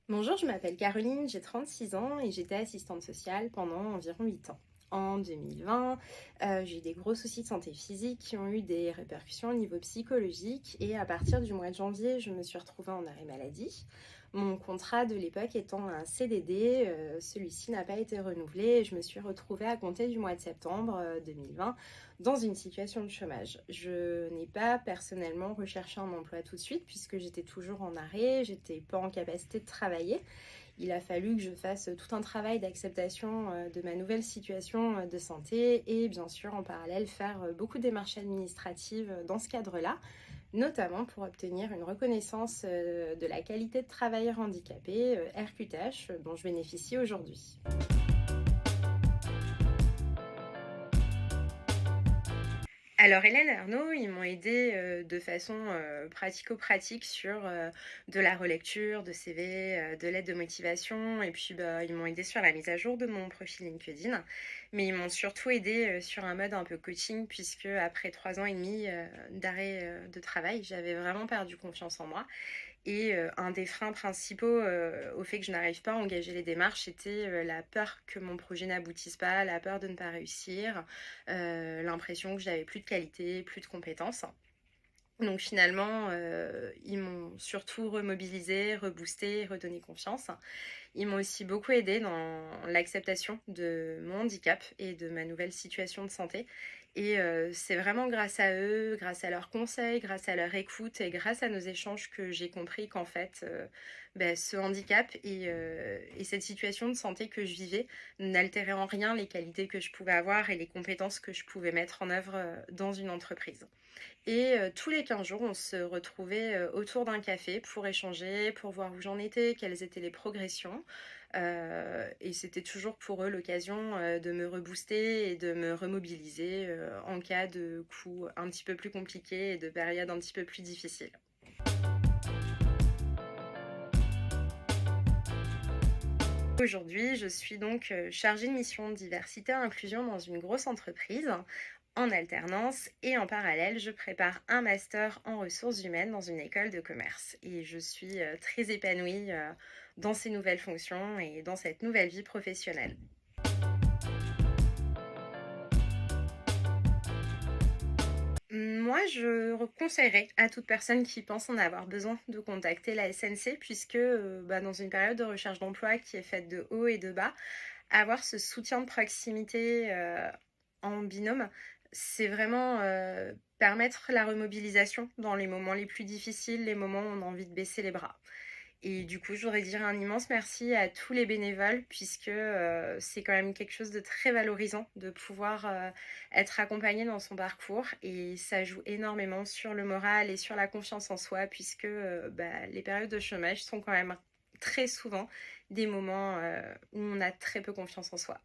Bonjour, je m'appelle Caroline, j'ai 36 ans et j'étais assistante sociale pendant environ 8 ans. En 2020, j'ai eu des gros soucis de santé physique qui ont eu des répercussions au niveau psychologique et à partir du mois de janvier, je me suis retrouvée en arrêt maladie. Mon contrat de l'époque étant un CDD, celui-ci n'a pas été renouvelé et je me suis retrouvée à compter du mois de septembre 2020 dans une situation de chômage. Je n'ai pas personnellement recherché un emploi tout de suite puisque j'étais toujours en arrêt, j'étais pas en capacité de travailler. Il a fallu que je fasse tout un travail d'acceptation de ma nouvelle situation de santé et bien sûr en parallèle faire beaucoup de démarches administratives dans ce cadre-là, notamment pour obtenir une reconnaissance de la qualité de travailleur handicapé, RQTH, dont je bénéficie aujourd'hui. Alors Hélène et Arnaud, ils m'ont aidé de façon pratico-pratique sur de la relecture de CV, de l'aide de motivation et puis ils m'ont aidé sur la mise à jour de mon profil LinkedIn. Mais ils m'ont surtout aidé sur un mode un peu coaching puisque après 3 ans et demi d'arrêt de travail, j'avais vraiment perdu confiance en moi. Et un des freins principaux au fait que je n'arrive pas à engager les démarches, c'était la peur que mon projet n'aboutisse pas, la peur de ne pas réussir, l'impression que je n'avais plus de qualité, plus de compétences. Donc finalement, ils m'ont surtout remobilisé, reboosté, redonné confiance. Ils m'ont aussi beaucoup aidé dans l'acceptation de mon handicap et de ma nouvelle situation de santé. Et c'est vraiment grâce à eux, grâce à leurs conseils, grâce à leur écoute et grâce à nos échanges que j'ai compris qu'en fait, ce handicap et cette situation de santé que je vivais n'altéraient en rien les qualités que je pouvais avoir et les compétences que je pouvais mettre en œuvre dans une entreprise. Et tous les 15 jours, on se retrouvait autour d'un café pour échanger, pour voir où j'en étais, quelles étaient les progressions. Et c'était toujours pour eux l'occasion de me rebooster et de me remobiliser en cas de coups un petit peu plus compliqués et de périodes un petit peu plus difficiles. Aujourd'hui, je suis donc chargée de mission diversité et inclusion dans une grosse entreprise en alternance et en parallèle, je prépare un master en ressources humaines dans une école de commerce. Et je suis très épanouie dans ces nouvelles fonctions et dans cette nouvelle vie professionnelle. Moi, je conseillerais à toute personne qui pense en avoir besoin de contacter la SNC puisque dans une période de recherche d'emploi qui est faite de haut et de bas, avoir ce soutien de proximité en binôme, c'est vraiment permettre la remobilisation dans les moments les plus difficiles, les moments où on a envie de baisser les bras. Et du coup, je voudrais dire un immense merci à tous les bénévoles, puisque c'est quand même quelque chose de très valorisant de pouvoir être accompagné dans son parcours. Et ça joue énormément sur le moral et sur la confiance en soi, puisque les périodes de chômage sont quand même très souvent des moments où on a très peu confiance en soi.